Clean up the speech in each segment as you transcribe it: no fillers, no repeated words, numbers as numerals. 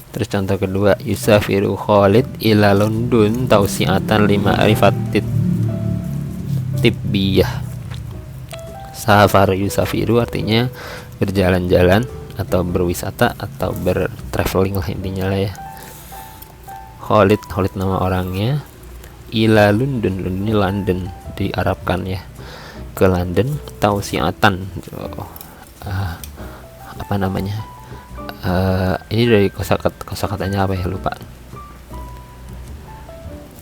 Terus contoh kedua, yusafiru Khalid ila London tausiatan lima arifatit tibbiyah. Safar yusafiru artinya berjalan-jalan atau berwisata atau bertraveling lah intinya lah ya. Khalid nama orangnya. Ila London, London ini London diarabkan ya, ke London. Tausiatan, apa namanya, ini dari kosakatanya apa ya, lupa.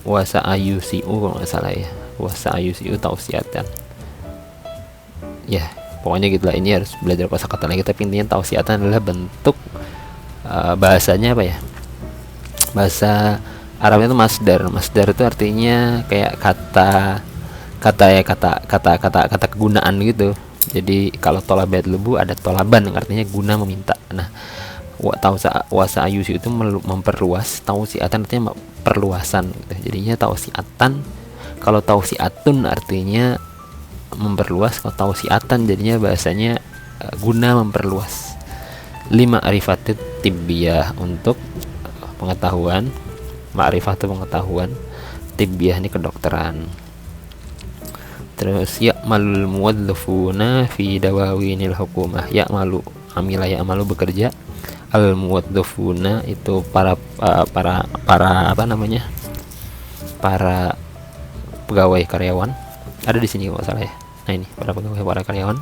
Wasa ayusiu kalau nggak salah ya, wasa ayusiu tausiatan ya, pokoknya gitulah. Ini harus belajar kosakata lagi, tapi intinya tausiatan adalah bentuk bahasanya apa ya, bahasa Arabnya itu masdar itu artinya kayak kata kegunaan gitu. Jadi kalau tolabat lubu ada tolaban yang artinya guna meminta. Nah, wasa ayusi itu memperluas, tausiatan artinya perluasan gitu. Jadinya tausiatan. Kalau tausiatun artinya memperluas, kalau tausiatan jadinya bahasanya guna memperluas. 5 arifatit tibbiyah untuk pengetahuan. Ma'rifah itu pengetahuan, tibbiyah ini kedokteran. Terus ya'malul muwadzafuna fi dawawinil hukumah. Ya'malu, amila ya'malu bekerja. Al muwadzafuna itu para apa namanya, para pegawai karyawan. Ada di sini kalau salah ya. Nah ini para pegawai, para karyawan.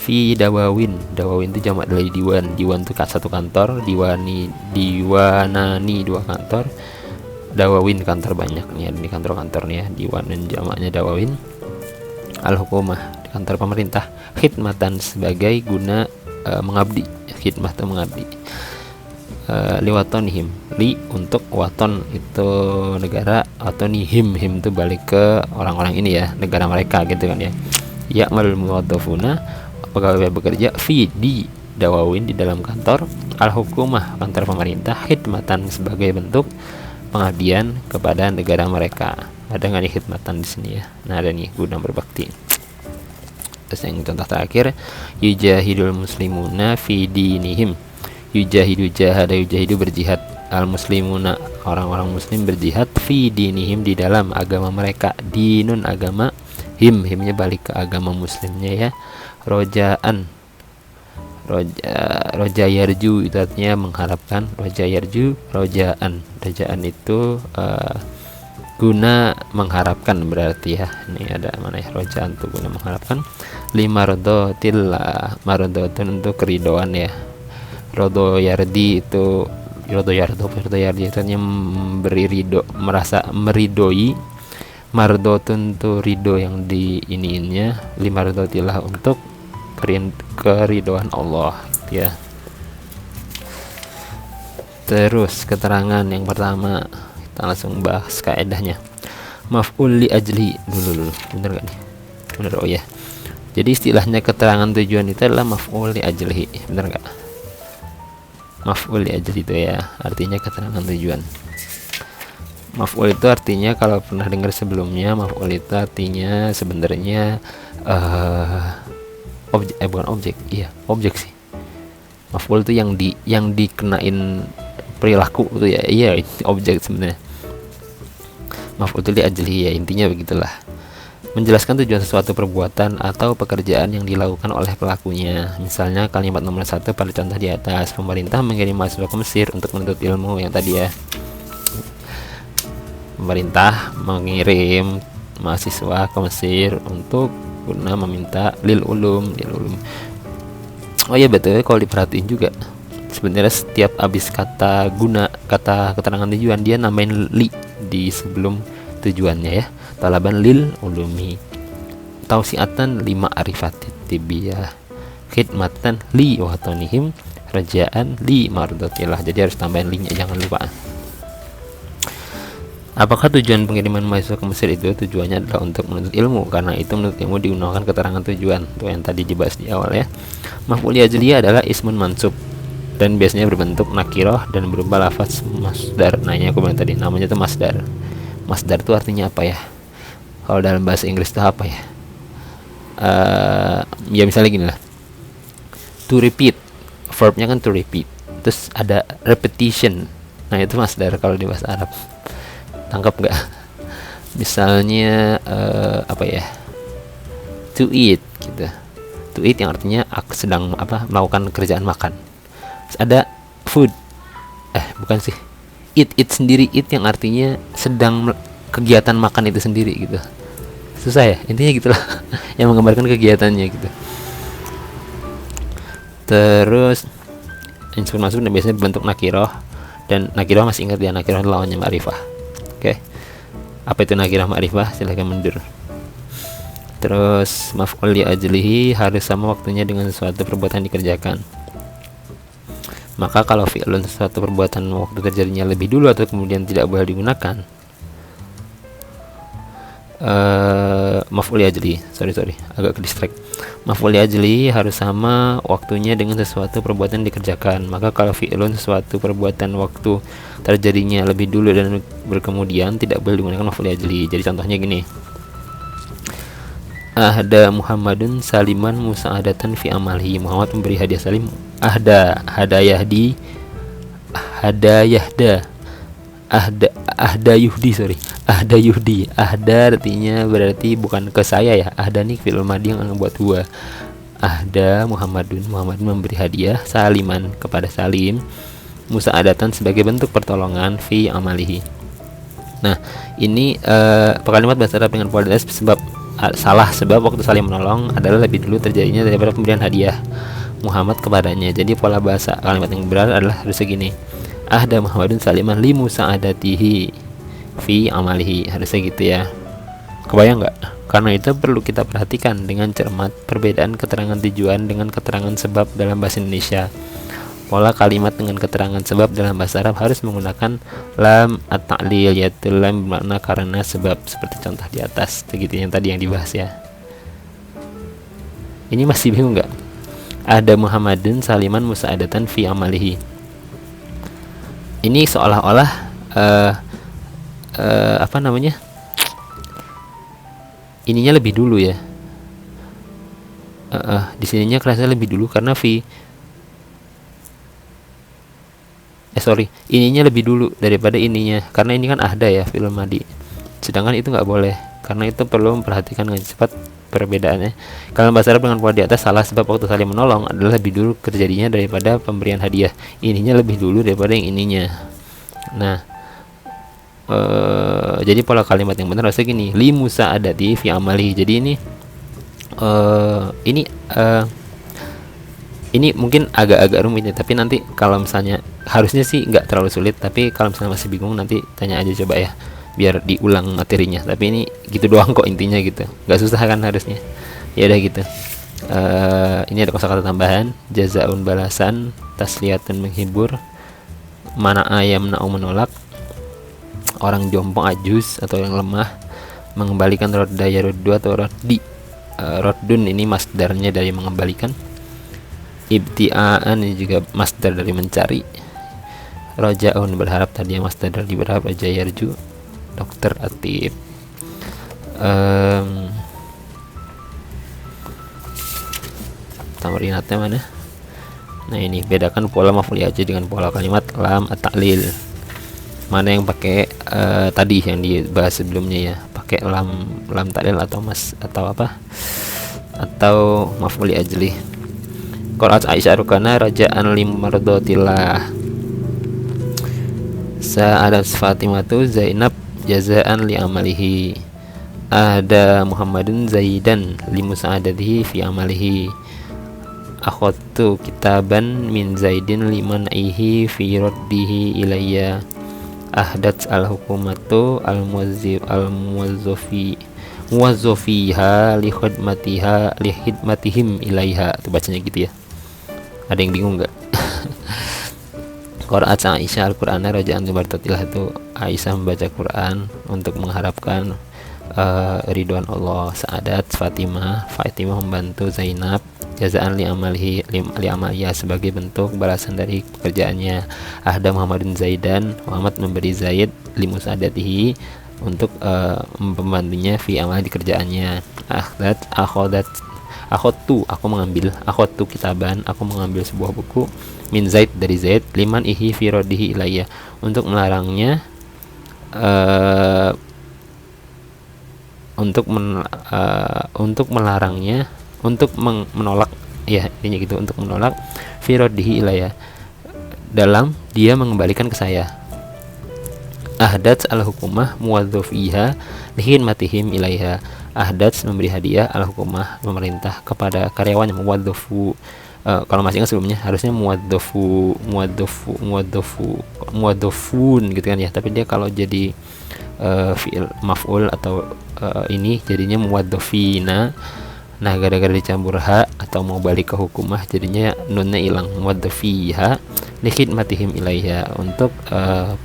Fi dawawin itu jamak dari diwan itu satu kantor, diwanani 2 kantor, dawawin kantor banyak nih, ini kantor-kantornya. Diwan jamaknya dawawin. Al hukumah kantor pemerintah. Khidmatan sebagai guna mengabdi, khidmah itu mengabdi. Liwatonihim, li untuk waton itu negara, watonihim, him itu balik ke orang-orang ini ya, negara mereka gitu kan ya. Ya'malul muwadzafuna pegawai bekerja fi di dawawin di dalam kantor, al hukumah kantor pemerintah, khidmatan sebagai bentuk pengabdian kepada negara mereka. Ada nggak nih khidmatan di sini ya? Nah ada nih, guna berbakti. Terus yang contoh terakhir, yujahidul muslimuna fi dinihim. Yujahidu berjihad, al muslimuna orang-orang muslim berjihad, fi dinihim di dalam agama mereka. Dinun agama, himnya balik ke agama muslimnya ya. Rojaan, roja yarju itu artinya mengharapkan. Roja yarju, rojaan itu guna mengharapkan berarti ya. Ini ada mana ya, rojaan itu guna mengharapkan. 5 mardotun untuk keridoan ya. Rodo yardi itu artinya memberi ridho, merasa meridoi. Mardotun itu ridho yang diiniinnya. 5 mardotillah untuk keridoan Allah ya. Terus keterangan yang pertama, kita langsung bahas kaedahnya. Maf'ul li ajli dulu. Bener gak nih? Bener, oh ya. Jadi istilahnya keterangan tujuan itu adalah maf'ul li ajli. Bener gak? Maf'ul li ajli itu ya artinya keterangan tujuan. Maf'ul itu artinya, kalau pernah dengar sebelumnya, maf'ul itu artinya sebenarnya objek sih. Maf'ul itu yang dikenain perilaku itu ya. Iya, objek sebenarnya. Maf'ul itu li ajli ya, intinya begitulah. Menjelaskan tujuan sesuatu perbuatan atau pekerjaan yang dilakukan oleh pelakunya. Misalnya kalimat nomor 1 pada contoh di atas, pemerintah mengirim mahasiswa ke Mesir untuk menuntut ilmu, yang tadi ya. Pemerintah mengirim mahasiswa ke Mesir untuk guna meminta lil ulum. Oh ya betul, kalau diperhatiin juga sebenarnya setiap habis kata keterangan tujuan dia nambahin li di sebelum tujuannya ya. Talaban lil ulumi, tausiatan 5 arifatit tibbiyah, khidmatan li watonihim, rajaan li mardotillah. Jadi harus tambahin li nya, jangan lupa. Apakah tujuan pengiriman mahasiswa ke Mesir itu tujuannya adalah untuk menuntut ilmu? Karena itu menuntut ilmu digunakan keterangan tujuan, tuh yang tadi dibahas di awal ya. Maf'ul ajli adalah ismun mansub dan biasanya berbentuk nakiroh dan berupa lafaz masdar. Nah ini aku bilang tadi, namanya itu masdar. Masdar itu artinya apa ya? Kalau dalam bahasa Inggris itu apa ya? Ya misalnya gini lah, to repeat, verbnya kan to repeat. terus ada repetition. Nah itu masdar kalau di bahasa Arab. Tangkap nggak? Misalnya apa ya, to eat gitu. To eat yang artinya sedang melakukan kerjaan makan. Terus ada food, bukan sih, eat sendiri, eat yang artinya sedang kegiatan makan itu sendiri gitu. Susah ya, intinya gitulah. Yang menggambarkan kegiatannya gitu. Terus unsur masuk dan biasanya berbentuk nakiroh, dan nakiroh masih ingat ya, nakiroh lawannya ma'rifah. Oke. Apa itu nakirah ma'rifah? Silahkan mundur. Terus maf'ul li ajlihi harus sama waktunya dengan suatu perbuatan dikerjakan. Maka kalau fi'lun suatu perbuatan waktu terjadinya lebih dulu atau kemudian tidak boleh digunakan, maf'ul li ajlihi, sorry agak ke distract. Maf'ul li ajlihi harus sama waktunya dengan sesuatu perbuatan dikerjakan. Maka kalau fi'lun sesuatu perbuatan waktu terjadinya lebih dulu dan berkemudian tidak boleh digunakan maf'ul li ajlihi. Jadi contohnya gini, ahda Muhammadun saliman musa'adatan fi amalihi. Muhammad memberi hadiah salim. Ahda hadayahdi hadayahda ahda yuhdi. Ahda artinya berarti bukan ke saya ya. Ahda nih fi'il madhi yang buat gua. Ahda Muhammadun memberi hadiah saliman kepada Salim, musa'adatan sebagai bentuk pertolongan fi amalihi. Nah ini kalimat bahasa Arab dengan pola sebab salah, sebab waktu saling menolong adalah lebih dulu terjadinya daripada pemberian hadiah Muhammad kepadanya. Jadi pola bahasa kalimat yang benar adalah harus segini, ahda Muhammadun saliman li musa'adatihi fi amalihi, harusnya gitu ya. Kebayang nggak? Karena itu perlu kita perhatikan dengan cermat perbedaan keterangan tujuan dengan keterangan sebab dalam bahasa Indonesia. Pola kalimat dengan keterangan sebab dalam bahasa Arab harus menggunakan lam at-ta'lil, yaitu lam bermakna karena sebab, seperti contoh di atas. Begitu yang tadi yang dibahas ya. Ini masih bingung nggak? Ada Muhammadun saliman musa'adatan fi amalihi. Ini seolah-olah apa namanya? Ininya lebih dulu ya. Di sininya kerasa lebih dulu karena ininya lebih dulu daripada ininya, karena ini kan ahda ya, fi'il madhi. Sedangkan itu nggak boleh, karena itu perlu memperhatikan dengan cepat perbedaannya. Kalau bahasa Arab dengan pola di atas salah, sebab waktu saling menolong adalah lebih dulu terjadinya daripada pemberian hadiah. Ininya lebih dulu daripada yang ininya. Nah, jadi pola kalimat yang benar harusnya gini, li musa'adati fi amali. Jadi ini mungkin agak-agak rumit ya, tapi nanti kalau misalnya, harusnya sih nggak terlalu sulit, tapi kalau misalnya masih bingung nanti tanya aja coba ya, biar diulang materinya. Tapi ini gitu doang kok intinya gitu, nggak susah kan harusnya. Ya udah gitu. Ini ada kosakata tambahan, jazaun balasan, tasliyatun menghibur, mana ayam na'u menolak, orang jompo ajus atau yang lemah, mengembalikan rodda yaruddu atau roddi. Roddun ini masdarnya dari mengembalikan. Ibti'aan ini juga masdar dari mencari. Rojaun berharap, tadi yang masdar dari berharap, raja yarju, dokter atib. Tamrinatnya mana? Nah ini bedakan pola maf'ul aja dengan pola kalimat lam at-ta'lil. Mana yang pakai tadi yang dibahas sebelumnya ya, pakai lam ta'lil atau apa? Atau maf'ul ajli. Qalat Aisyah rukana raja'an limardotillah. Sa'adat Fatimatu Zainab jazaan li amalihi. Ada Muhammadun Zaidan li musa'adatihi fi amalihi. Akhadtu kitaban min Zaidin liman aihi fi raddihi ilayya. Ahdat al-hukumatu muwazzofiha li khidmatihim ilaiha. Itu bacanya gitu ya. Ada yang bingung nggak? Qira'at Aisyah al-Qur'ana raja'an limardotillah, itu Aisyah membaca Quran untuk mengharapkan ridwan Allah. Sa'adat Fatimah membantu Zainab jazaan li amaliha sebagai bentuk balasan dari pekerjaannya. Ahda Muhammadun Zaidan, Muhammad memberi Zaid li musa'adatihi untuk membantunya fi amal di kerjaannya. aku mengambil, kitaban, aku mengambil sebuah buku, min Zaid, dari Zaid, liman ihi firodihi ilayya, untuk melarangnya, untuk melarangnya, untuk menolak, ya ini gitu, untuk menolak firodihi ilayya, dalam dia mengembalikan ke saya. Ahdats al hukumah muwadzofiha likhidmatihim ilaiha. Ahdats memberi hadiah, al hukumah pemerintah, kepada karyawannya. Muwadzofu, kalau masih ingat sebelumnya harusnya muwadzofun gitu kan ya, tapi dia kalau jadi fi'il maf'ul atau ini jadinya muwadzofina. Nah, gara-gara dicampur ha atau mau balik ke hukumah, jadinya nunnya hilang, muwadzofiha likhidmatihim ilaiha, untuk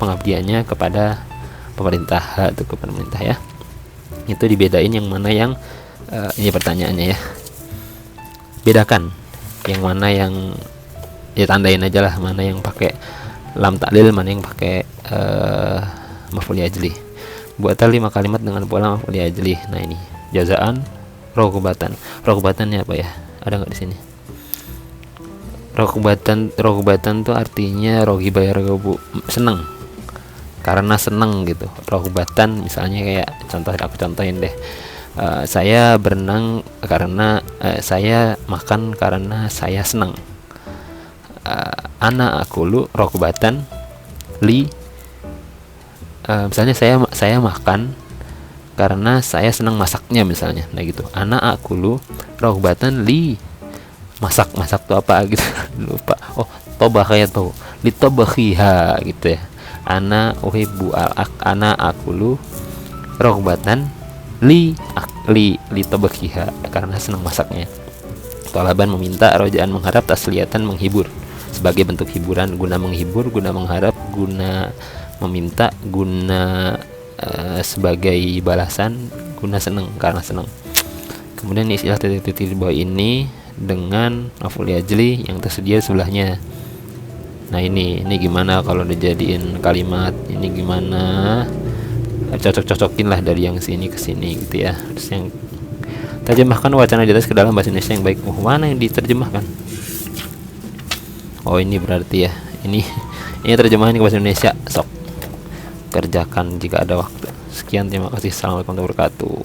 pengabdiannya kepada pemerintah. Ha itu kepada pemerintah ya. Itu dibedain yang mana yang ini pertanyaannya ya. Bedakan yang mana yang, ya tandain aja lah mana yang pakai lam ta'lil, mana yang pakai maf'ul ajli. Buatlah 5 kalimat dengan pola maf'ul ajli. Nah ini jazaan rogobatan. Rogobatannya apa ya? Ada nggak di sini? Rogobatan tuh artinya rogiba yargobu, seneng, karena seneng gitu. Rogobatan misalnya kayak contoh, aku contohin deh. Saya berenang karena saya makan karena saya senang. Ana akulu rogobatan li, misalnya saya makan karena saya senang masaknya misalnya. Nah gitu, ana akulu rogbatan li, masak tuh apa gitu. Lupa. Oh, tobah, kayak tuh li tobakhiha gitu ya. Ana uhibbu ana akulu rogbatan li tobakhiha, karena senang masaknya. Tolaban meminta, rojaan mengharap, tasliyatan menghibur, sebagai bentuk hiburan, guna menghibur, guna mengharap, guna meminta, guna sebagai balasan, guna senang, karena senang. Kemudian istilah titik-titik di bawah ini dengan maf'ul ajli yang tersedia sebelahnya. Nah ini gimana kalau dijadiin kalimat ini, gimana cocok-cocokin lah dari yang sini ke sini gitu ya. Terus yang terjemahkan wacana di atas ke dalam bahasa Indonesia yang baik. Mana yang diterjemahkan? Oh ini berarti ya, ini terjemahan ke bahasa Indonesia. Sok kerjakan jika ada waktu. Sekian, terima kasih. Assalamualaikum warahmatullahi wabarakatuh.